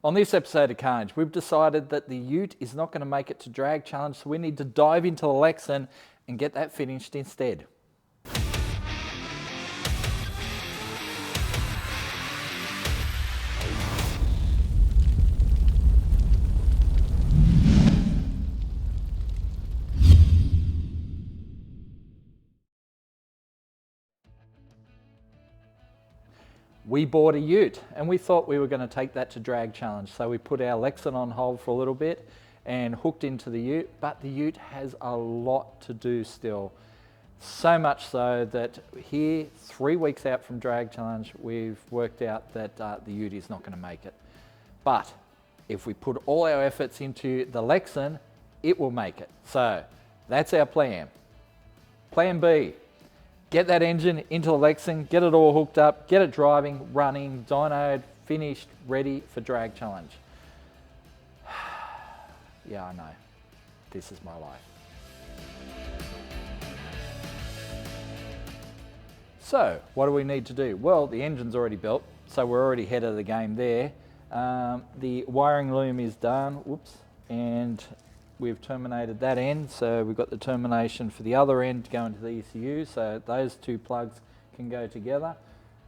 On this episode of Carnage, we've decided that the ute is not going to make it to Drag Challenge, so we need to dive into the Lexcen and get that finished instead. We bought a ute and we thought we were going to take that to Drag Challenge. So we put our Lexcen on hold for a little bit and hooked into the ute, but the ute has a lot to do still. So much so that here, 3 weeks out from Drag Challenge, we've worked out that the ute is not going to make it. But if we put all our efforts into the Lexcen, it will make it. So that's our plan. Plan B. Get that engine into the Lexcen, get it all hooked up, get it driving, running, dynoed, finished, ready for Drag Challenge. Yeah, I know. This is my life. So, what do we need to do? Well, the engine's already built, so we're already ahead of the game there. The wiring loom is done, whoops, and we've terminated that end, so we've got the termination for the other end to go into the ECU, so those two plugs can go together.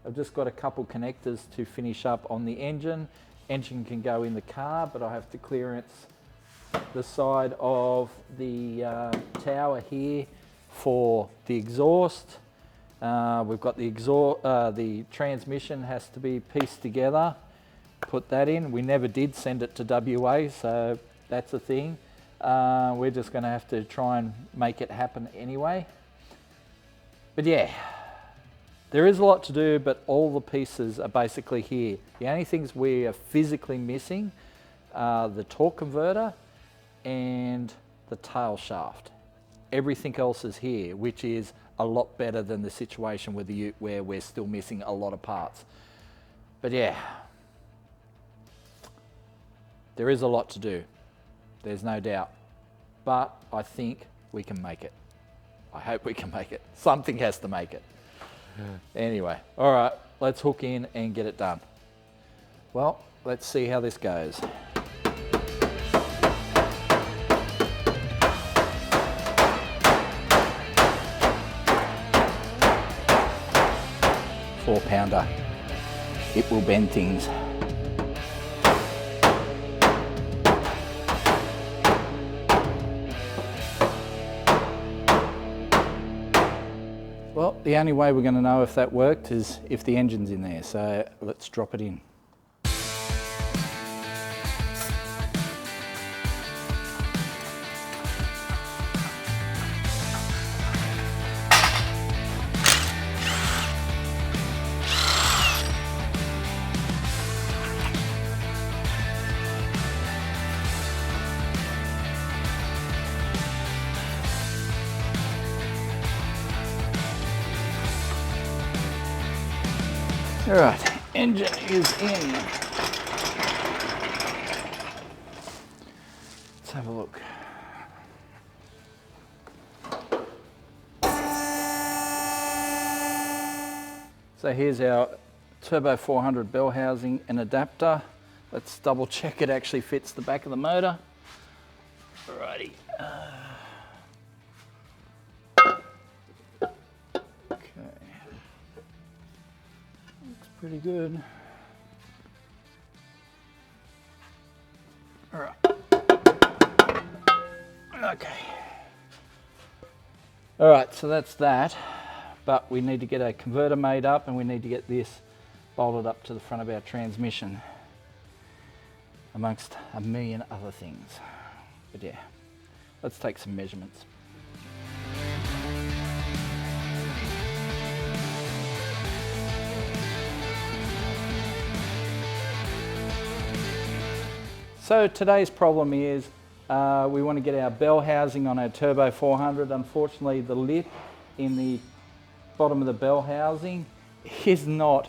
I've just got a couple connectors to finish up on the engine. Engine can go in the car, but I have to clearance the side of the tower here for the exhaust. We've got the transmission has to be pieced together. Put that in. We never did send it to WA, so that's a thing. We're just going to have to try and make it happen anyway. But yeah, there is a lot to do, but all the pieces are basically here. The only things we are physically missing are the torque converter and the tail shaft. Everything else is here, which is a lot better than the situation with the ute where we're still missing a lot of parts. But yeah, there is a lot to do. There's no doubt, but I think we can make it. I hope we can make it. Something has to make it. Anyway, all right, let's hook in and get it done. Well, let's see how this goes. Four-pounder. It will bend things. Well, the only way we're going to know if that worked is if the engine's in there, so let's drop it in. All right, engine is in. Let's have a look. So here's our Turbo 400 bell housing and adapter. Let's double check it actually fits the back of the motor. Alrighty. Pretty good. All right. Okay. All right, so that's that. But we need to get a converter made up and we need to get this bolted up to the front of our transmission, amongst a million other things. But yeah, let's take some measurements. So today's problem is we want to get our bell housing on our Turbo 400. Unfortunately, the lip in the bottom of the bell housing is not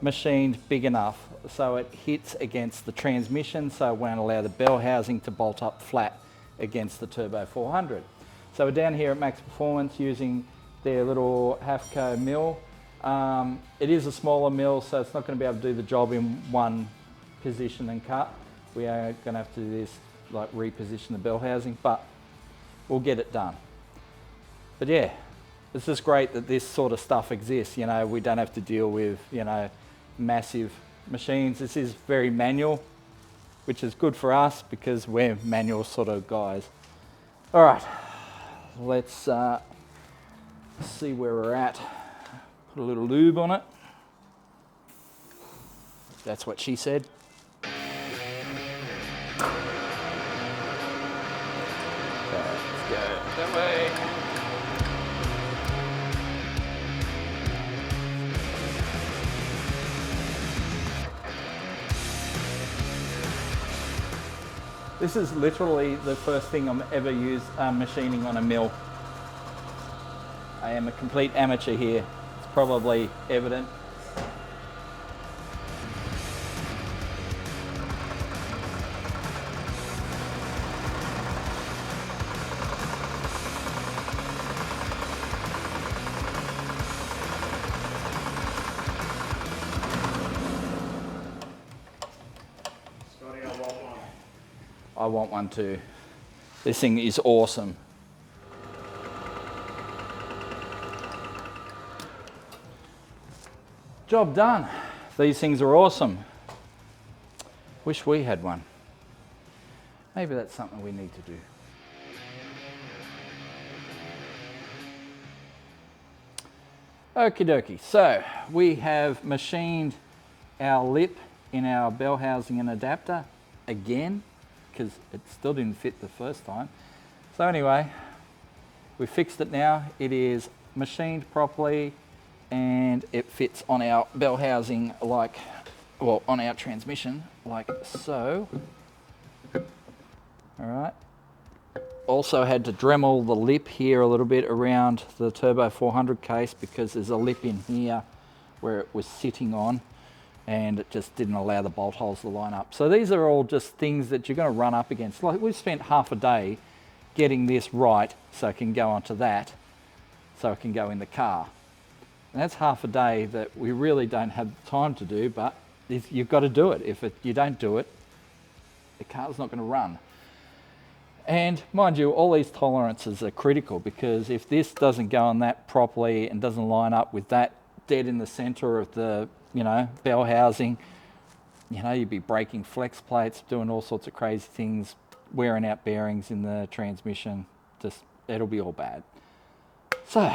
machined big enough, so it hits against the transmission, so it won't allow the bell housing to bolt up flat against the Turbo 400. So we're down here at Max Performance using their little Halfco mill. It is a smaller mill, so it's not going to be able to do the job in one position and cut. We are going to have to do this, like reposition the bell housing, but we'll get it done. But yeah, it's just great that this sort of stuff exists. You know, we don't have to deal with, you know, massive machines. This is very manual, which is good for us because we're manual sort of guys. All right, let's see where we're at. Put a little lube on it. That's what she said. Okay, let's go that way. This is literally the first thing I'm ever used machining on a mill. I am a complete amateur here. It's probably evident. I want one too. This thing is awesome. Job done. These things are awesome. Wish we had one. Maybe that's something we need to do. Okie dokie. So we have machined our lip in our bell housing and adapter again, because it still didn't fit the first time. So anyway, we fixed it now. It is machined properly and it fits on our bell housing like, well, on our transmission like so. All right. Also had to Dremel the lip here a little bit around the Turbo 400 case because there's a lip in here where it was sitting on, and it just didn't allow the bolt holes to line up. So these are all just things that you're going to run up against. Like, we've spent half a day getting this right so it can go onto that, so it can go in the car. And that's half a day that we really don't have time to do, but you've got to do it. If you don't do it, the car's not going to run. And mind you, all these tolerances are critical, because if this doesn't go on that properly and doesn't line up with that dead in the center of the, you know, bell housing, you know, you'd be breaking flex plates, doing all sorts of crazy things, wearing out bearings in the transmission. Just, it'll be all bad. So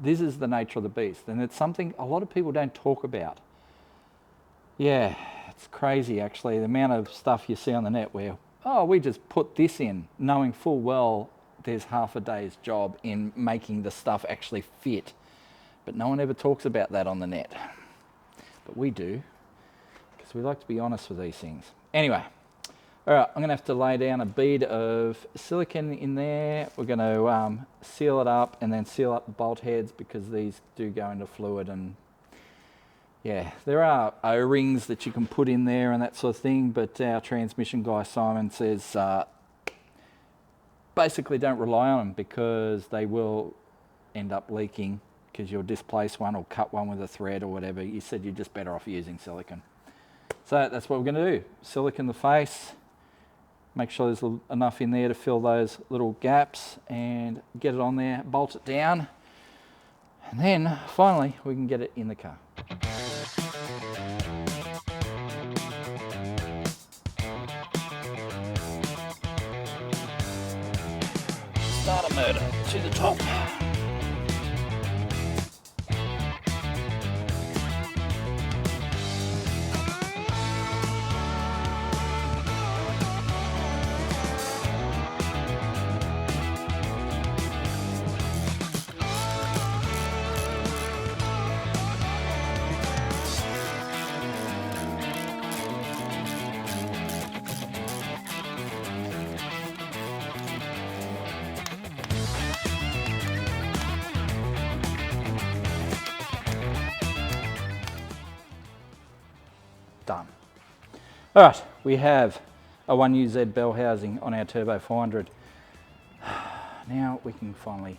this is the nature of the beast, and it's something a lot of people don't talk about. Yeah, it's crazy actually, the amount of stuff you see on the net where, oh, we just put this in, knowing full well there's half a day's job in making the stuff actually fit. But no one ever talks about that on the net. But we do, because we like to be honest with these things. Anyway, all right, I'm going to have to lay down a bead of silicone in there. We're going to seal it up and then seal up the bolt heads, because these do go into fluid. And yeah, there are O-rings that you can put in there and that sort of thing, but our transmission guy Simon says basically don't rely on them, because they will end up leaking, because you'll displace one or cut one with a thread or whatever. You said you're just better off using silicone. So that's what we're going to do. Silicone the face, make sure there's enough in there to fill those little gaps, and get it on there, bolt it down, and then finally we can get it in the car. Start a motor to the top. Done. All right, we have a 1UZ bell housing on our Turbo 400. Now we can finally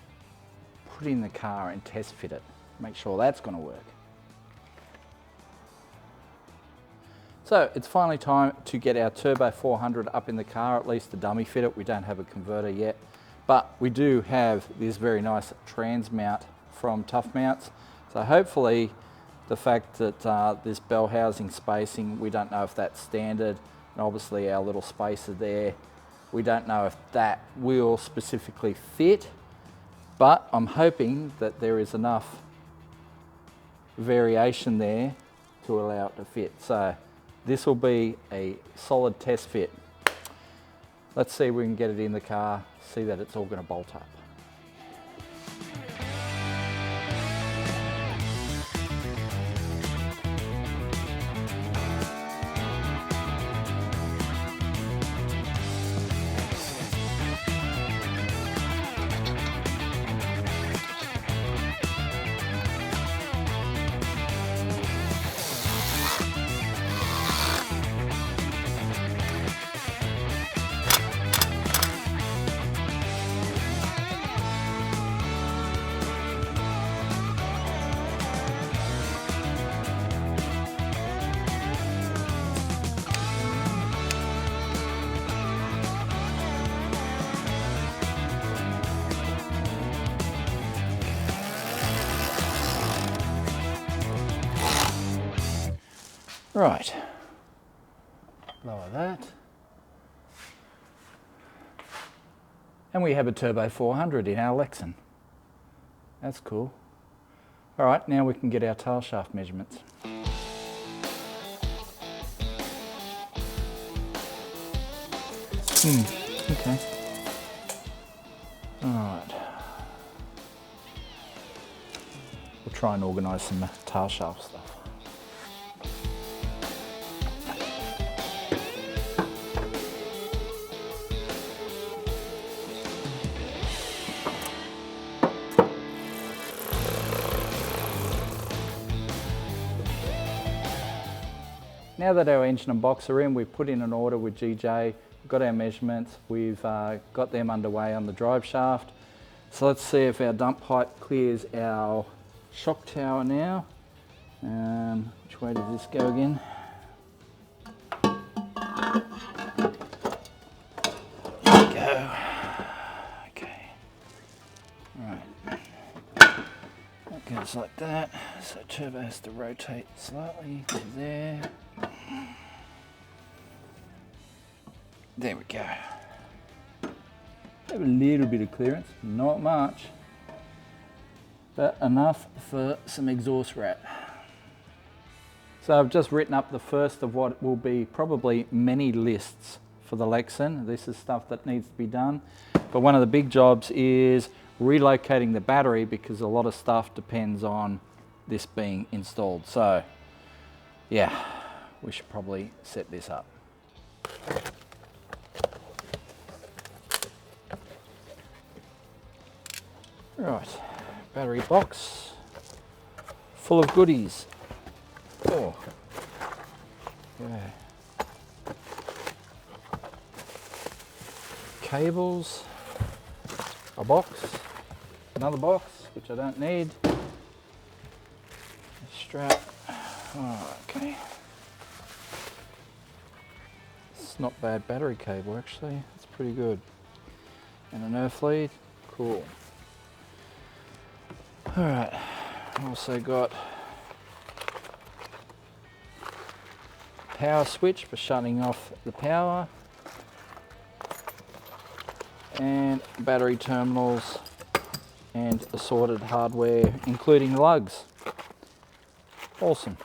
put it in the car and test fit it, make sure that's going to work. So it's finally time to get our Turbo 400 up in the car, at least to dummy fit it. We don't have a converter yet, but we do have this very nice trans mount from Tough Mounts. So hopefully the fact that this bell housing spacing, we don't know if that's standard, and obviously our little spacer there, we don't know if that will specifically fit, but I'm hoping that there is enough variation there to allow it to fit. So this will be a solid test fit. Let's see if we can get it in the car, see that it's all going to bolt up. Right, lower that. And we have a Turbo 400 in our Lexcen. That's cool. All right, now we can get our tail shaft measurements. Okay. All right. We'll try and organise some tail shaft stuff. Now that our engine and box are in, we've put in an order with GJ, we've got our measurements, we've got them underway on the drive shaft. So let's see if our dump pipe clears our shock tower now. Which way does this go again? There we go. Okay. Right. That goes like that. So turbo has to rotate slightly to there. There we go. Have a little bit of clearance, not much, but enough for some exhaust wrap. So I've just written up the first of what will be probably many lists for the Lexcen. This is stuff that needs to be done. But one of the big jobs is relocating the battery, because a lot of stuff depends on this being installed. So yeah, we should probably set this up. Right, battery box full of goodies. Oh, yeah. Cables, a box, another box, which I don't need, a strap. Oh, okay. It's not bad battery cable actually, it's pretty good. And an earth lead, cool. All right, also got power switch for shutting off the power, and battery terminals and assorted hardware, including lugs. Awesome.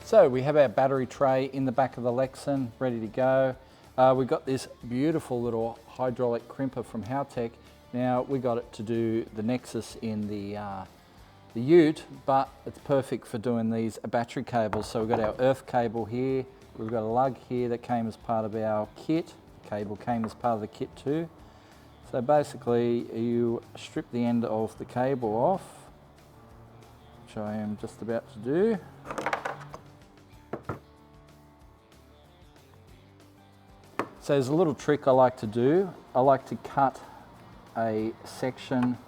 So we have our battery tray in the back of the Lexcen ready to go. We've got this beautiful little hydraulic crimper from Howtech. Now we got it to do the Nexus in the Ute, but it's perfect for doing these battery cables. So we've got our earth cable here, we've got a lug here that came as part of our kit. Cable came as part of the kit too. So basically you strip the end of the cable off, which I am just about to do. So there's a little trick I like to do. I like to cut a section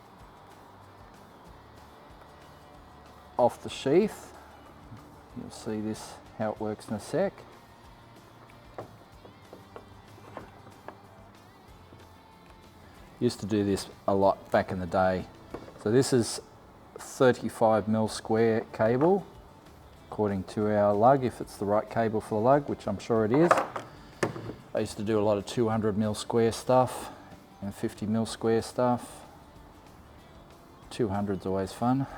off the sheath. You'll see this, how it works in a sec. Used to do this a lot back in the day. So this is 35mm square cable, according to our lug, if it's the right cable for the lug, which I'm sure it is. I used to do a lot of 200mm square stuff and 50mm square stuff. 200's always fun.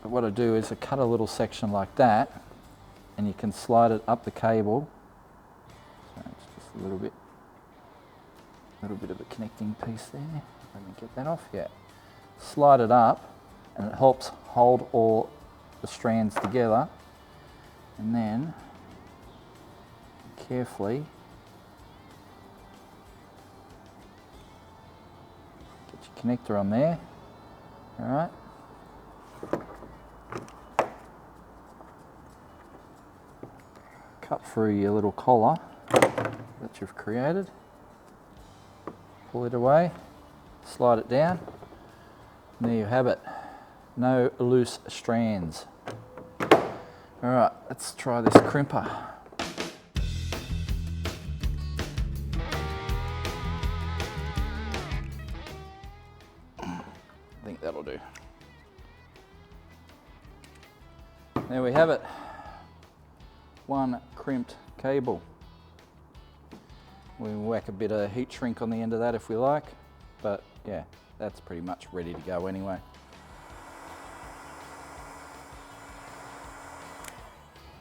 But what I do is I cut a little section like that, and you can slide it up the cable. So it's just a little bit of a connecting piece there. Let me get that off, yeah. Slide it up, and it helps hold all the strands together. And then carefully get your connector on there. All right. Cut through your little collar that you've created. Pull it away, slide it down, and there you have it. No loose strands. All right, let's try this crimper. I think that'll do. There we have it. One crimped cable. We can whack a bit of heat shrink on the end of that if we like, but yeah, that's pretty much ready to go anyway.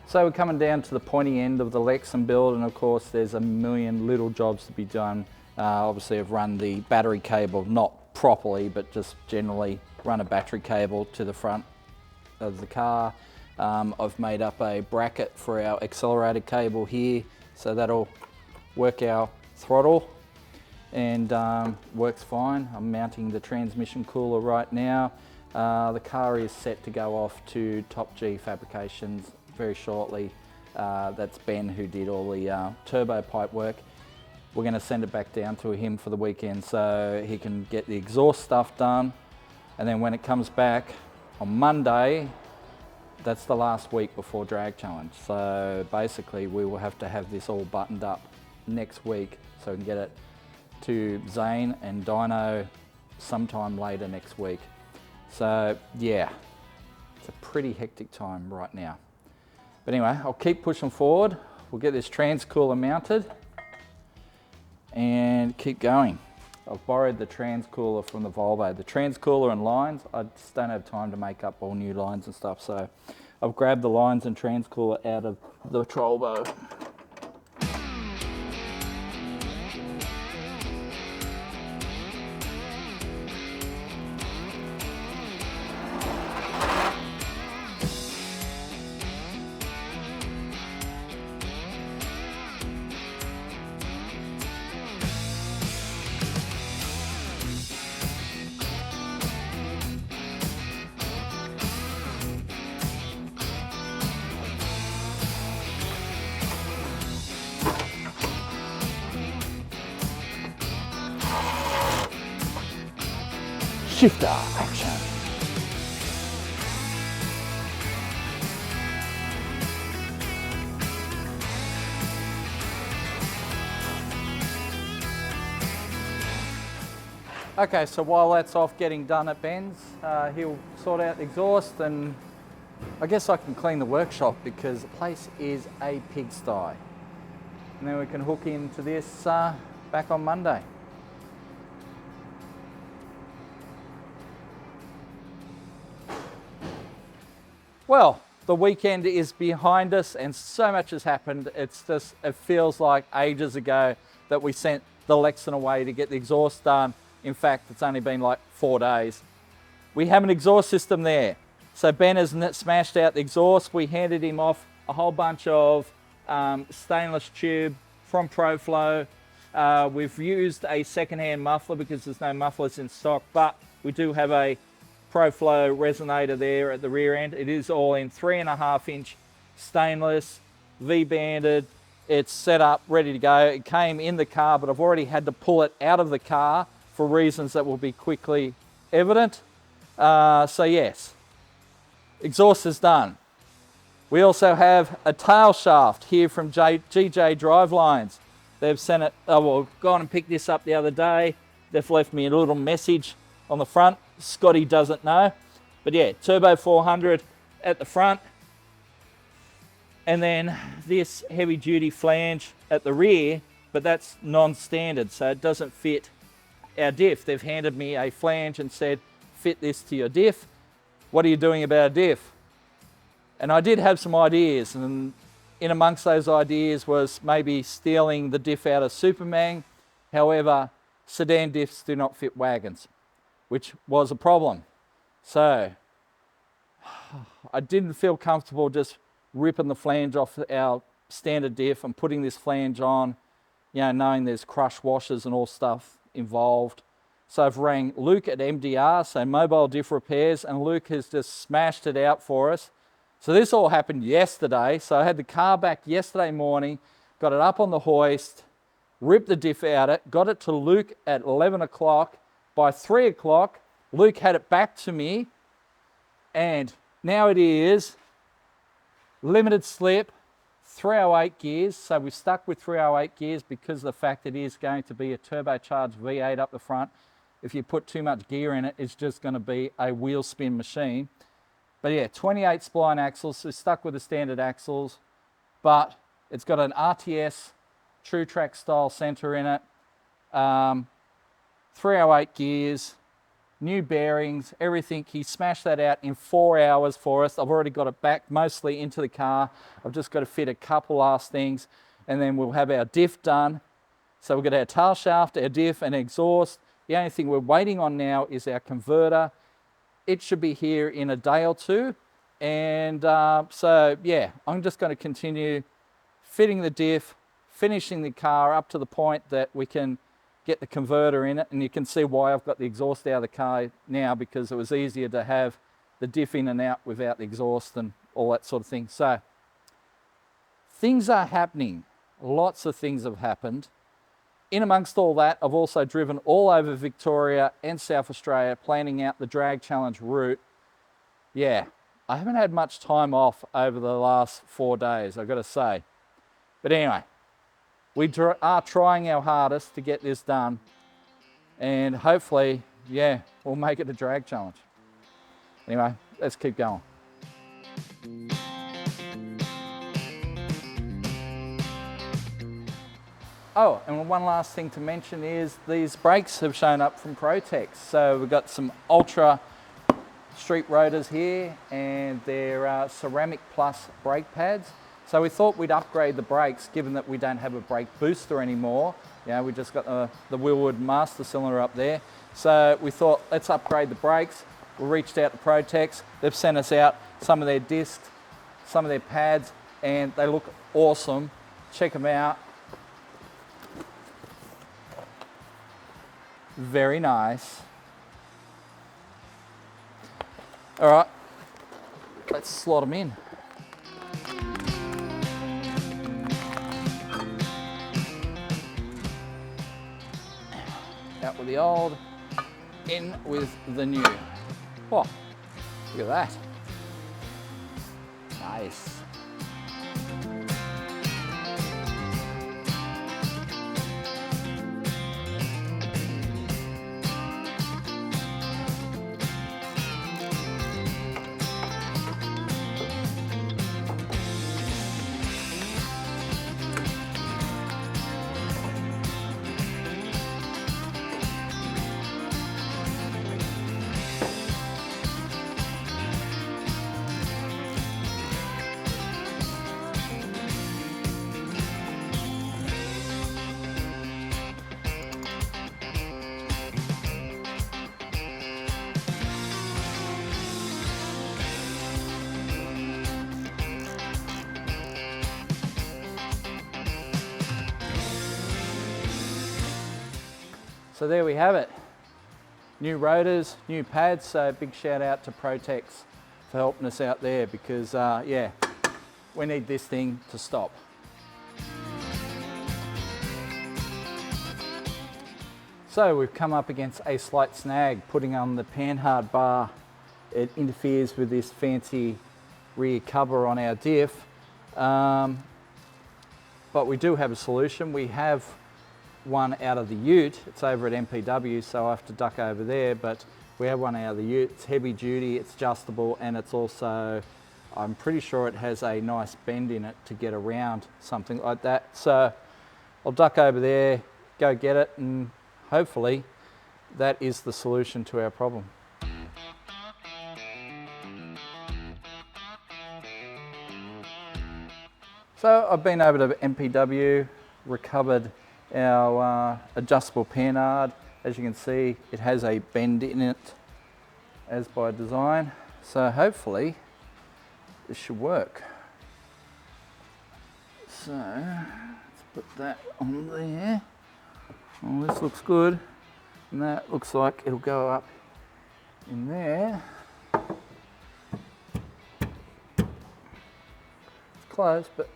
So we're coming down to the pointy end of the Lexcen build, and of course there's a million little jobs to be done. Obviously I've run the battery cable, not properly, but just generally run a battery cable to the front of the car. I've made up a bracket for our accelerator cable here, so that'll work our throttle and works fine. I'm mounting the transmission cooler right now. The car is set to go off to Top G Fabrications very shortly. That's Ben who did all the turbo pipe work. We're going to send it back down to him for the weekend so he can get the exhaust stuff done, and then when it comes back on Monday, that's the last week before Drag Challenge. So basically we will have to have this all buttoned up next week so we can get it to Zane and Dyno sometime later next week. So yeah, it's a pretty hectic time right now. But anyway, I'll keep pushing forward. We'll get this trans cooler mounted and keep going. I've borrowed the trans cooler from the Volvo. The trans cooler and lines, I just don't have time to make up all new lines and stuff, so I've grabbed the lines and trans cooler out of the Trollbo. Shifter action. Okay, so while that's off getting done at Ben's, he'll sort out the exhaust, and I guess I can clean the workshop because the place is a pigsty. And then we can hook into this back on Monday. Well, the weekend is behind us and so much has happened. It feels like ages ago that we sent the Lexcen away to get the exhaust done. In fact, it's only been like 4 days. We have an exhaust system there. So Ben has smashed out the exhaust. We handed him off a whole bunch of stainless tube from ProFlow. We've used a second-hand muffler because there's no mufflers in stock, but we do have a ProFlow resonator there at the rear end. It is all in 3.5-inch stainless, V-banded. It's set up, ready to go. It came in the car, but I've already had to pull it out of the car for reasons that will be quickly evident. So yes, exhaust is done. We also have a tail shaft here from GJ Drivelines. They've sent it, well, gone and picked this up the other day. They've left me a little message on the front. Scotty doesn't know. But yeah, Turbo 400 at the front. And then this heavy duty flange at the rear, but that's non-standard, so it doesn't fit our diff. They've handed me a flange and said, fit this to your diff. What are you doing about a diff? And I did have some ideas, and in amongst those ideas was maybe stealing the diff out of Superman. However, sedan diffs do not fit wagons, which was a problem. So I didn't feel comfortable just ripping the flange off our standard diff and putting this flange on, you know, knowing there's crush washers and all stuff involved. So I've rang Luke at MDR, so Mobile Diff Repairs, and Luke has just smashed it out for us. So this all happened yesterday. So I had the car back yesterday morning, got it up on the hoist, ripped the diff out it, got it to Luke at 11 o'clock. By 3 o'clock, Luke had it back to me, and now it is limited slip, 308 gears. So we've stuck with 308 gears because of the fact it is going to be a turbocharged V8 up the front. If you put too much gear in it, it's just going to be a wheel spin machine. But yeah, 28 spline axles, so stuck with the standard axles, but it's got an RTS True Track style center in it, 308 gears, new bearings, everything. He smashed that out in 4 hours for us. I've already got it back mostly into the car. I've just got to fit a couple last things, and then we'll have our diff done. So we've got our tail shaft, our diff, and exhaust. The only thing we're waiting on now is our converter. It should be here in a day or two. And so, yeah, I'm just going to continue fitting the diff, finishing the car up to the point that we can get the converter in it. And you can see why I've got the exhaust out of the car now, because it was easier to have the diff in and out without the exhaust and all that sort of thing. So things are happening. Lots of things have happened. In amongst all that, I've also driven all over Victoria and South Australia planning out the drag challenge route. Yeah, I haven't had much time off over the last 4 days, I've got to say. But anyway, we are trying our hardest to get this done, and hopefully, yeah, we'll make it a drag challenge. Anyway, let's keep going. Oh, and one last thing to mention is these brakes have shown up from Protex. So we've got some Ultra street rotors here, and they're ceramic plus brake pads. So we thought we'd upgrade the brakes, given that we don't have a brake booster anymore. You know, we just got the Willwood master cylinder up there. So we thought, let's upgrade the brakes. We reached out to Protex. They've sent us out some of their discs, some of their pads, and they look awesome. Check them out. Very nice. All right, let's slot them in. Out with the old, in with the new. Oh, look at that. Nice. So there we have it. New rotors, new pads, so big shout out to Protex for helping us out there because yeah, we need this thing to stop. So we've come up against a slight snag putting on the panhard bar. It interferes with this fancy rear cover on our diff, but we do have a solution. We have one out of the ute. It's over at MPW, so I have to duck over there, but we have one out of the ute. It's heavy duty, it's adjustable, and it's also, I'm pretty sure it has a nice bend in it to get around something like that. So I'll duck over there, go get it, and hopefully that is the solution to our problem. So I've been over to MPW, recovered our adjustable panhard. As you can see, it has a bend in it as by design. So hopefully this should work. So let's put that on there. Well, this looks good. And that looks like it'll go up in there. It's close, but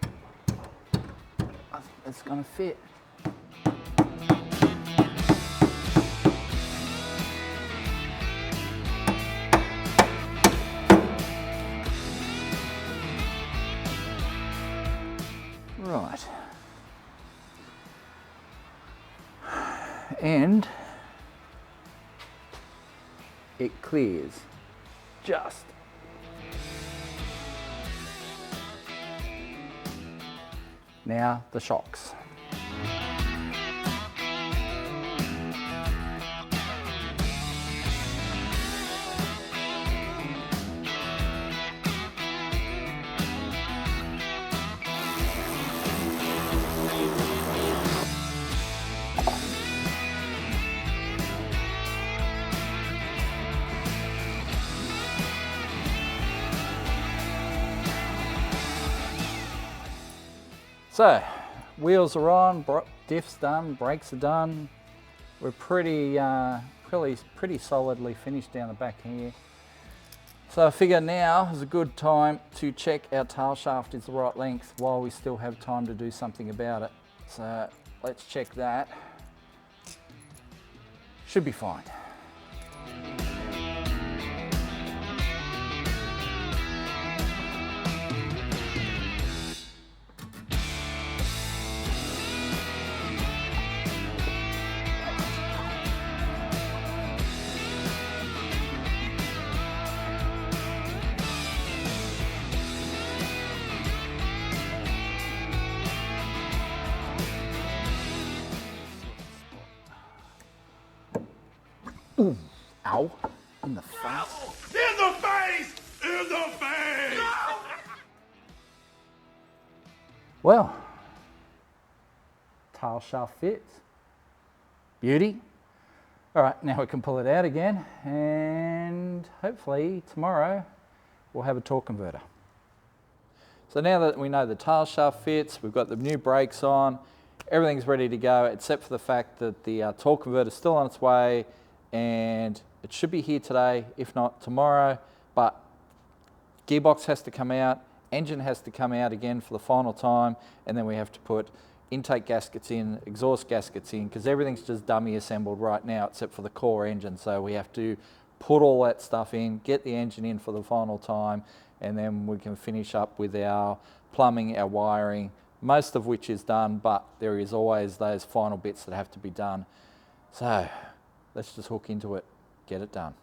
I think it's gonna fit. Right. And it clears just. Now the shocks. So, wheels are on, diff's done, brakes are done. We're pretty solidly finished down the back here. So I figure now is a good time to check our tail shaft is the right length while we still have time to do something about it. So let's check that. Should be fine. Ooh, ow, in the face. In the face! In the face! No! Well, tail shaft fits. Beauty. All right, now we can pull it out again and hopefully tomorrow we'll have a torque converter. So now that we know the tail shaft fits, we've got the new brakes on, everything's ready to go except for the fact that the torque converter is still on its way and it should be here today, if not tomorrow, but gearbox has to come out, engine has to come out again for the final time, and then we have to put intake gaskets in, exhaust gaskets in, because everything's just dummy assembled right now except for the core engine. So we have to put all that stuff in, get the engine in for the final time, and then we can finish up with our plumbing, our wiring, most of which is done, but there is always those final bits that have to be done. So let's just hook into it, get it done.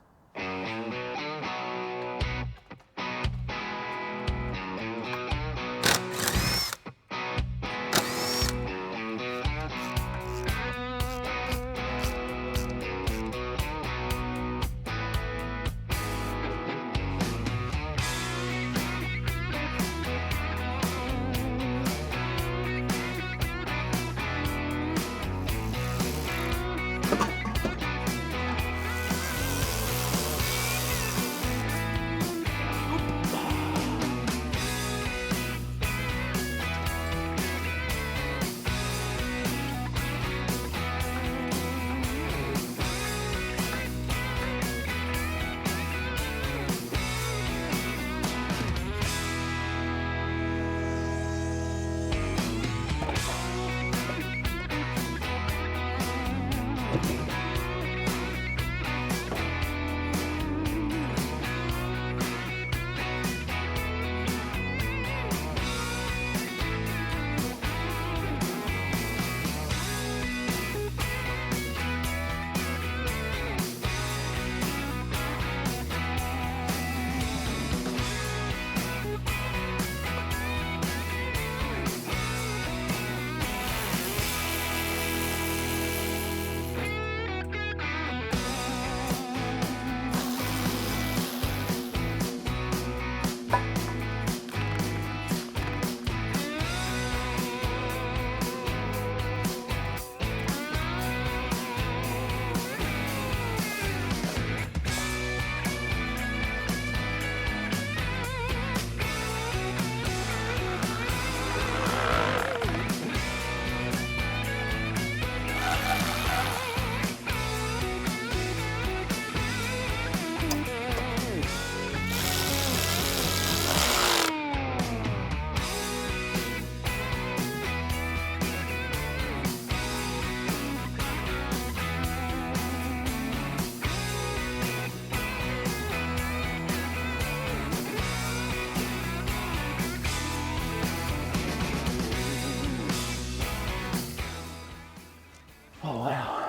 Oh wow.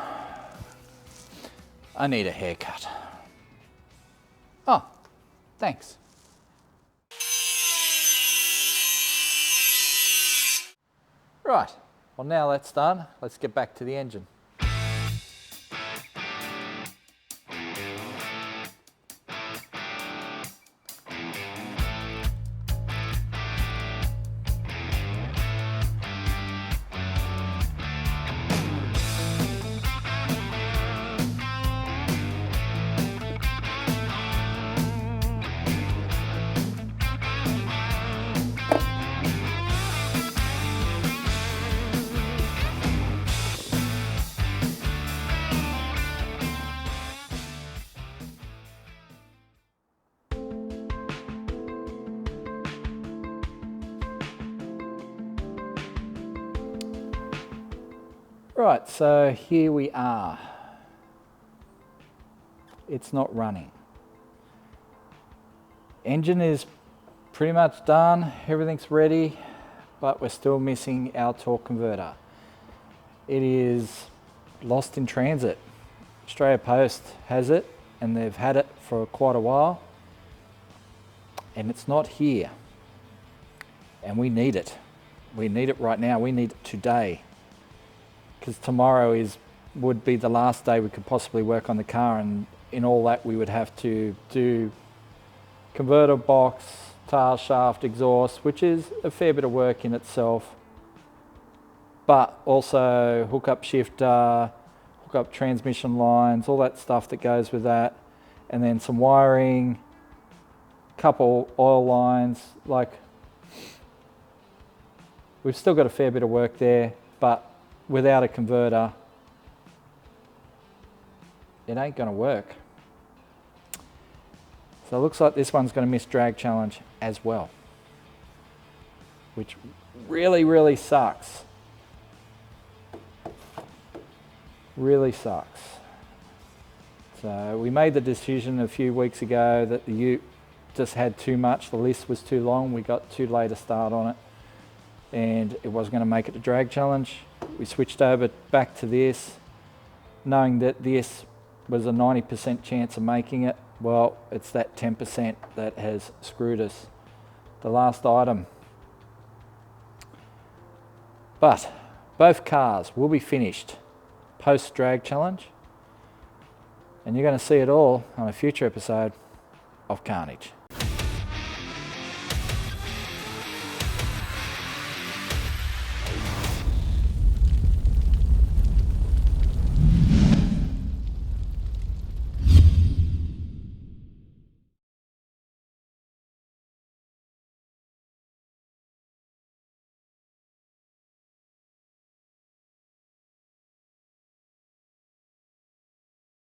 I need a haircut. Oh, thanks. Right, well now that's done, let's get back to the engine. Right, so here we are. It's not running. Engine is pretty much done, everything's ready, but we're still missing our torque converter. It is lost in transit. Australia Post has it, and they've had it for quite a while, and it's not here. And we need it. We need it right now, we need it today. Because tomorrow would be the last day we could possibly work on the car, and in all that we would have to do converter box, tail shaft, exhaust, which is a fair bit of work in itself, but also hook up shifter, hook up transmission lines, all that stuff that goes with that, and then some wiring, couple oil lines. Like, we've still got a fair bit of work there, but without a converter, it ain't gonna work. So it looks like this one's gonna miss drag challenge as well, which really, really sucks. Really sucks. So we made the decision a few weeks ago that the ute just had too much, the list was too long, we got too late a start on it, and it wasn't gonna make it to drag challenge. We switched over back to this, knowing that this was a 90% chance of making it. Well, it's that 10% that has screwed us. The last item. But both cars will be finished post drag challenge, and you're going to see it all on a future episode of Carnage.